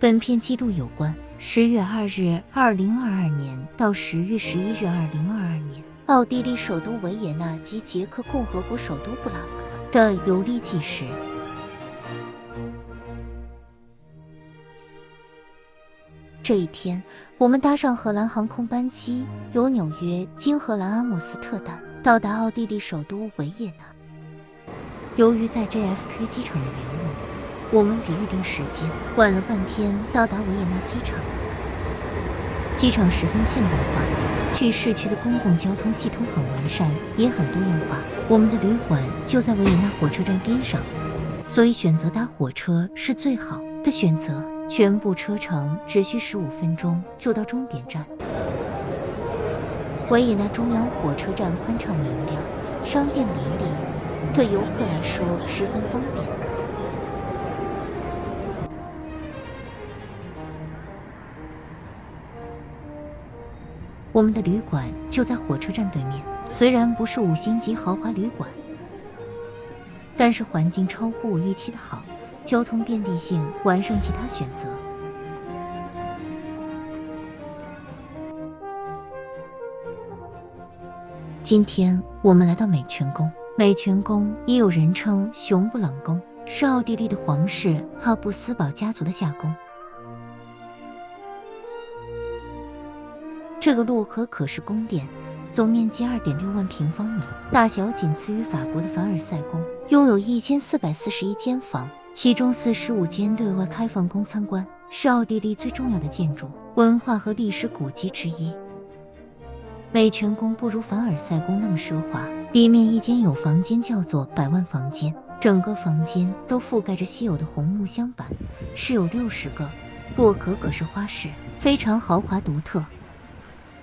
本片记录有关10月2日2022年到10月11日2022年，奥地利首都维也纳及捷克共和国首都布拉格的游历纪实。这一天，我们搭上荷兰航空班机，由纽约经荷兰阿姆斯特丹到达奥地利首都维也纳。由于在 JFK 机场的延误，我们比预定时间晚了半天到达维也纳机场。机场十分现代化，去市区的公共交通系统很完善，也很多样化。我们的旅馆就在维也纳火车站边上，所以选择搭火车是最好的选择。全部车程只需15分钟就到终点站。维也纳中央火车站宽敞明亮，商店林立，对游客来说十分方便。我们的旅馆就在火车站对面，虽然不是5星级豪华旅馆，但是环境超乎我预期的好，交通便利性完胜其他选择。今天我们来到美泉宫，美泉宫也有人称熊布朗宫，是奥地利的皇室哈布斯堡家族的夏宫。这个洛可是宫殿，总面积2.6万平方米，大小仅次于法国的凡尔赛宫，拥有1441间房，其中45间对外开放供参观，是奥地利最重要的建筑、文化和历史古迹之一。美泉宫不如凡尔赛宫那么奢华，里面一间有房间叫做百万房间，整个房间都覆盖着稀有的红木镶板，是有60个，洛可是花式，非常豪华独特。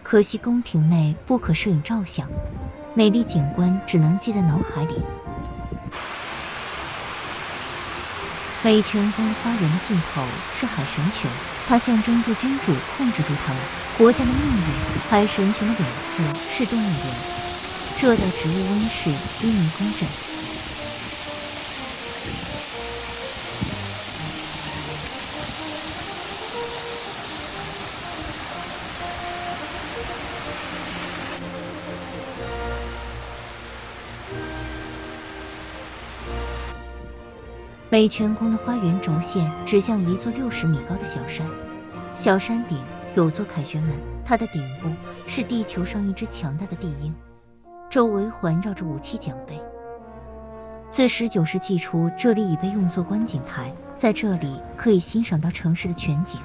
可惜宫廷内不可摄影照相，美丽景观只能记在脑海里。美泉宫花园的尽头是海神泉，它象征着君主控制住他们国家的命运。海神泉的两侧是动物园、热带植物温室基尼宫镇。美泉宫的花园轴线指向一座60米高的小山，小山顶有座凯旋门，它的顶部是地球上一只强大的地鹰，周围环绕着武器奖杯。自19世纪初，这里已被用作观景台，在这里可以欣赏到城市的全景。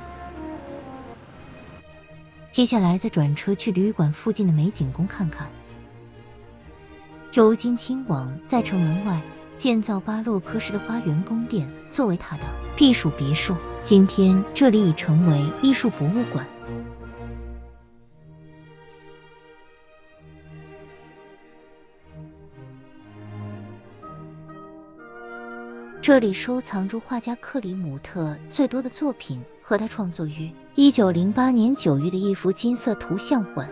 接下来再转车去旅馆附近的美景宫看看。尤金亲王在城门外建造巴洛克式的花园宫殿作为他的避暑别墅，今天这里已成为艺术博物馆。这里收藏住画家克里姆特最多的作品和他创作于1908年9月的一幅金色图像馆。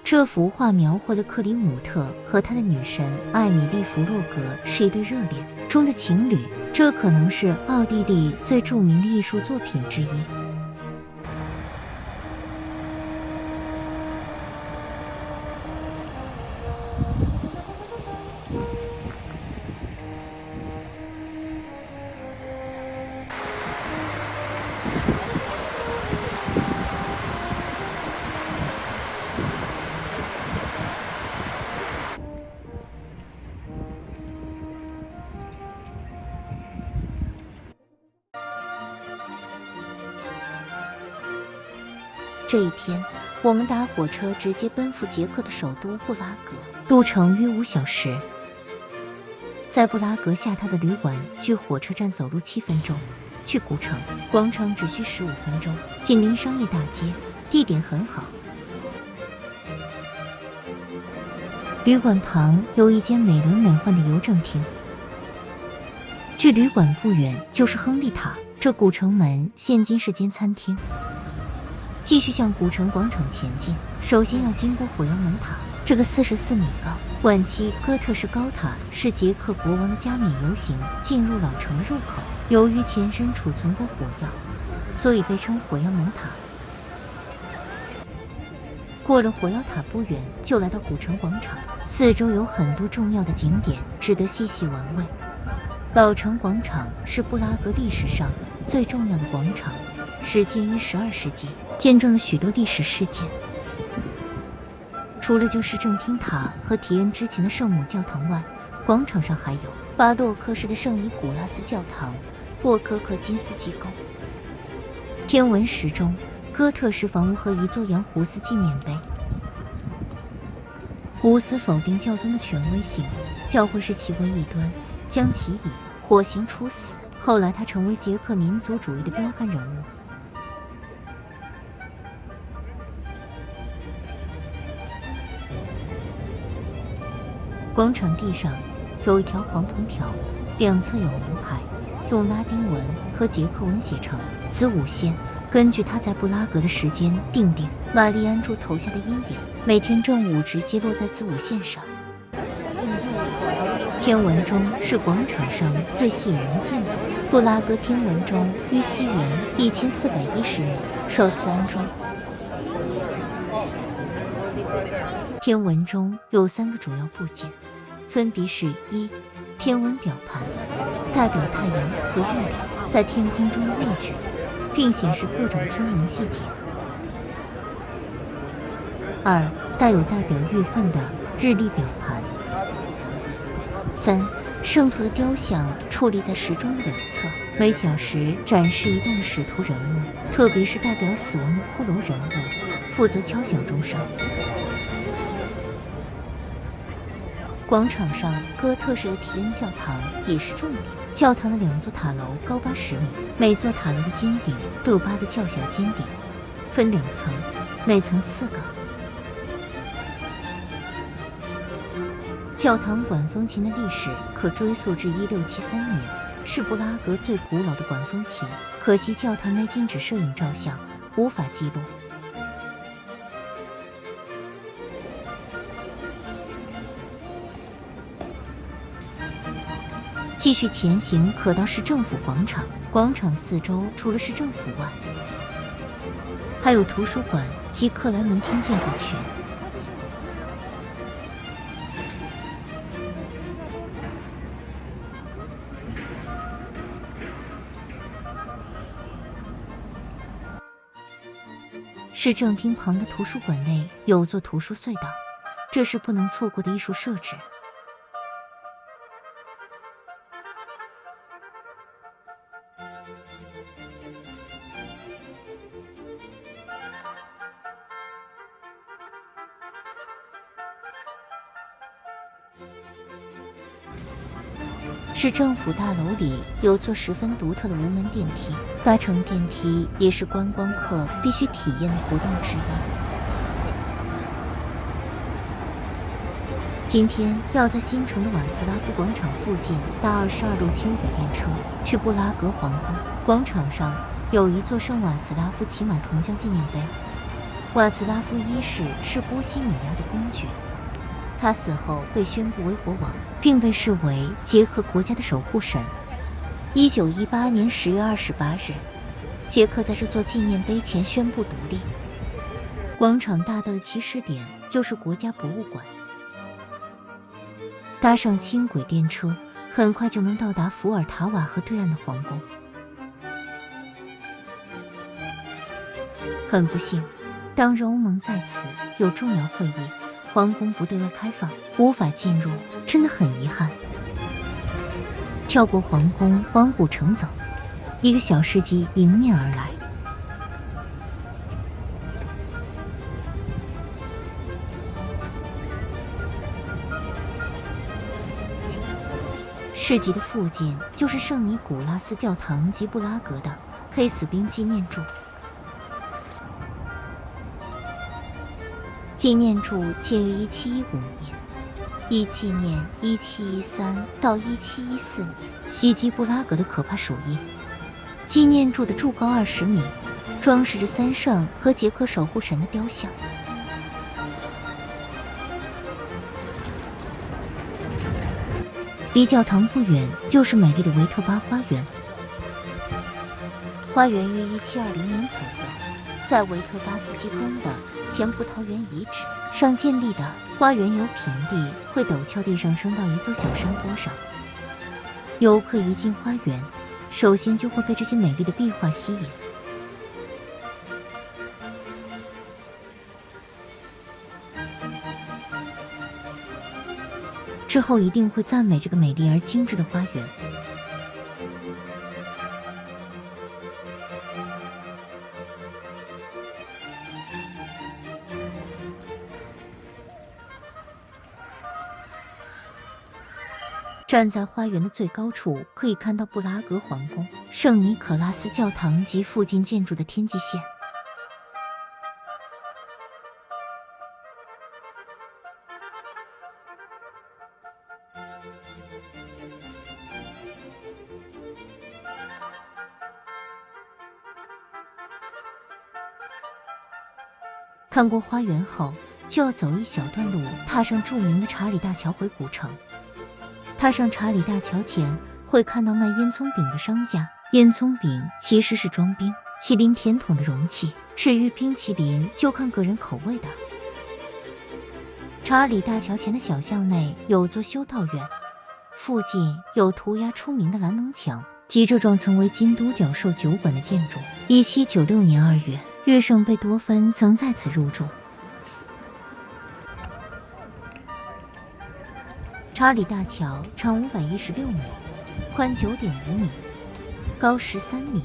这幅画描绘了克里姆特和他的女神艾米丽·弗洛格是一对热恋中的情侣，这可能是奥地利最著名的艺术作品之一。这一天，我们搭火车直接奔赴捷克的首都布拉格，路程约5小时。在布拉格下榻的旅馆距火车站走路7分钟，去古城广场只需15分钟，紧邻商业大街，地点很好。旅馆旁有一间美轮美奂的邮政厅，距旅馆不远就是亨利塔，这古城门现今是间餐厅。继续向古城广场前进，首先要经过火药门塔，这个44米高、晚期哥特式高塔是捷克国王的加冕游行进入老城的入口。由于前身储存过火药，所以被称火药门塔。过了火药塔不远，就来到古城广场，四周有很多重要的景点，值得细细玩味。老城广场是布拉格历史上最重要的广场，始建于12世纪，见证了许多历史事件。除了旧市政厅塔和提恩之前的圣母教堂外，广场上还有巴洛克式的圣尼古拉斯教堂、沃科克金斯基沟。天文石钟、哥特式房屋和一座杨胡斯纪念碑。胡斯否定教宗的权威性，教会视其为异端，将其以火刑处死。后来他成为捷克民族主义的标杆人物。广场地上有一条黄铜条，两侧有名牌，用拉丁文和捷克文写成子午线。根据他在布拉格的时间定定玛丽安柱投下的阴影，每天正午直接落在子午线上。天文钟是广场上最吸引人的建筑。布拉格天文钟于西元1410年首次安装。天文钟有3个主要部件，分别是1、天文表盘，代表太阳和月亮在天空中的位置，并显示各种天文细节。2、带有代表月份的日历表盘。3、圣徒的雕像矗立在时钟的两侧，每小时展示移动的使徒人物，特别是代表死亡的骷髅人物，负责敲响钟声。广场上哥特式的提恩教堂也是重点，教堂的2座塔楼高80米，每座塔楼的尖顶都有8个较小尖顶，分2层，每层4个。教堂管风琴的历史可追溯至1673年，是布拉格最古老的管风琴，可惜教堂内禁止摄影照相，无法记录。继续前行，可到市政府广场。广场四周除了市政府外，还有图书馆及克莱门厅建筑群。市政厅旁的图书馆内有座图书隧道，这是不能错过的艺术设置。市政府大楼里有座十分独特的无门电梯，搭乘电梯也是观光客必须体验的活动之一。今天要在新城的瓦茨拉夫广场附近搭22路轻轨电车去布拉格皇宫。广场上有一座圣瓦茨拉夫骑马铜像纪念碑。瓦茨拉夫一世是波西米亚的公爵，他死后被宣布为国王，并被视为捷克国家的守护神。1918年10月28日，捷克在这座纪念碑前宣布独立。广场大道的起始点就是国家博物馆。搭上轻轨电车，很快就能到达伏尔塔瓦河对岸的皇宫。很不幸，当欧盟在此有重要会议，皇宫不对外开放，无法进入，真的很遗憾。跳过皇宫往古城走，1个小世纪迎面而来。市集的附近就是圣尼古拉斯教堂及布拉格的黑死病纪念柱。纪念柱建于1715年，以纪念1713到1714年袭击布拉格的可怕鼠疫。纪念柱的柱高20米，装饰着3圣和捷克守护神的雕像。离教堂不远就是美丽的维特巴花园。花园于1720年左右，在维特巴斯基宫的前葡萄园遗址上建立的。花园由平地会陡峭地上升到一座小山坡上。游客一进花园，首先就会被这些美丽的壁画吸引。之后一定会赞美这个美丽而精致的花园。站在花园的最高处，可以看到布拉格皇宫、圣尼可拉斯教堂及附近建筑的天际线。看过花园后，就要走一小段路，踏上著名的查理大桥回古城。踏上查理大桥前，会看到卖烟囱饼的商家。烟囱饼其实是装冰淇淋甜筒的容器，至于冰淇淋就看个人口味的。查理大桥前的小巷内有座修道院，附近有涂鸦出名的蓝能墙及这幢曾为金都角兽酒馆的建筑。1796年2月，乐圣贝多芬曾在此入住。查理大桥长516米，宽9.5米，高13米，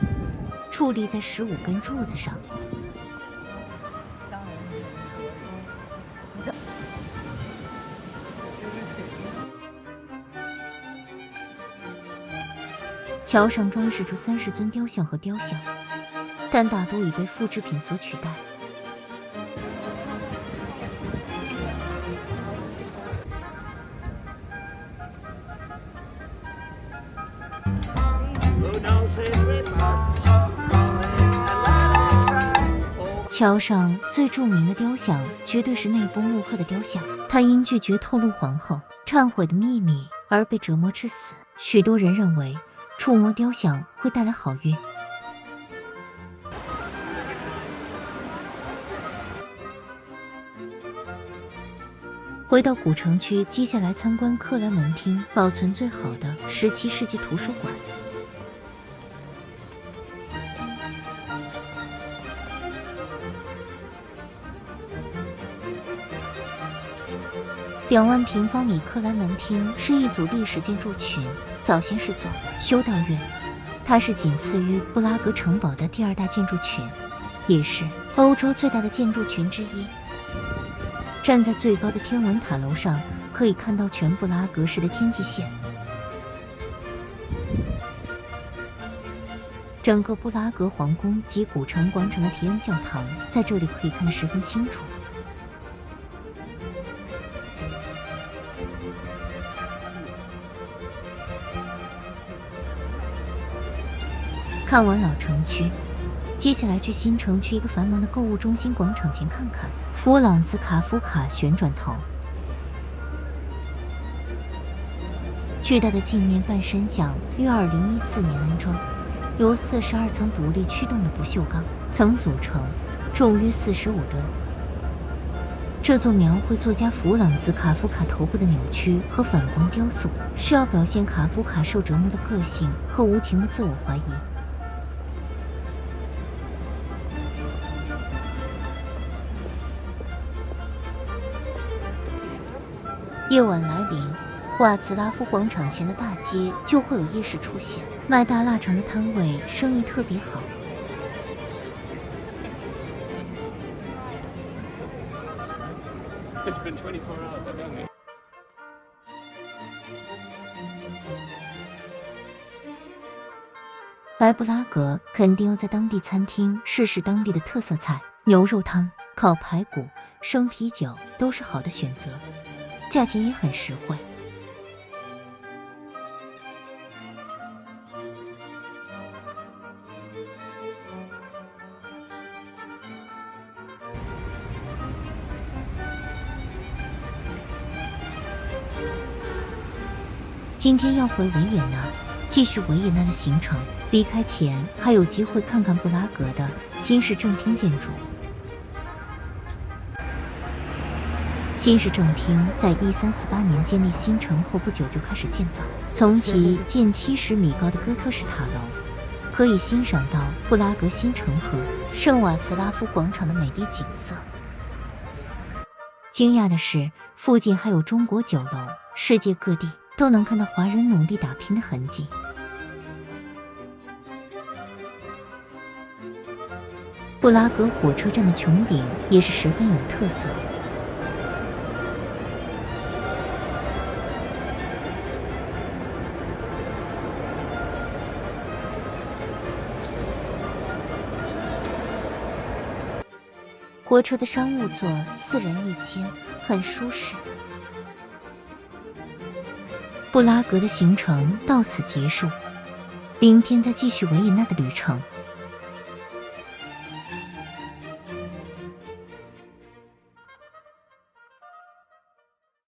矗立在15根柱子上。桥上装饰出30尊雕像和雕像，但大多已被复制品所取代。桥上最著名的雕像绝对是内波穆赫的雕像，他因拒绝透露皇后忏悔的秘密而被折磨致死。许多人认为触摸雕像会带来好运。回到古城区，接下来参观克莱门厅，保存最好的17世纪图书馆。2万平方米克莱门厅是一组历史建筑群，早先是座修道院，它是仅次于布拉格城堡的第2大建筑群，也是欧洲最大的建筑群之一。站在最高的天文塔楼上，可以看到全布拉格市的天际线。整个布拉格皇宫及古城广场的提恩教堂在这里可以看得十分清楚。看完老城区，接下来去新城区一个繁忙的购物中心广场前看看弗朗兹卡夫卡旋转头。巨大的镜面半身像于2014年安装，由42层独立驱动的不锈钢层组成，重约45吨。这座描绘作家弗朗兹卡夫卡头部的扭曲和反光雕塑，是要表现卡夫卡受折磨的个性和无情的自我怀疑。夜晚来临，瓦茨拉夫广场前的大街就会有夜市出现，卖大腊肠的摊位生意特别好。来布拉格肯定要在当地餐厅试试当地的特色菜，牛肉汤、烤排骨、生啤酒都是好的选择，价钱也很实惠。今天要回维也纳，继续维也纳的行程。离开前还有机会看看布拉格的新市政厅建筑。新市政厅在1348年建立新城后不久就开始建造，从其近70米高的哥特式塔楼，可以欣赏到布拉格新城和圣瓦茨拉夫广场的美丽景色。惊讶的是，附近还有中国酒楼，世界各地都能看到华人努力打拼的痕迹。布拉格火车站的穹顶也是十分有特色。火车的商务座4人一间，很舒适。布拉格的行程到此结束，明天再继续维也纳的旅程。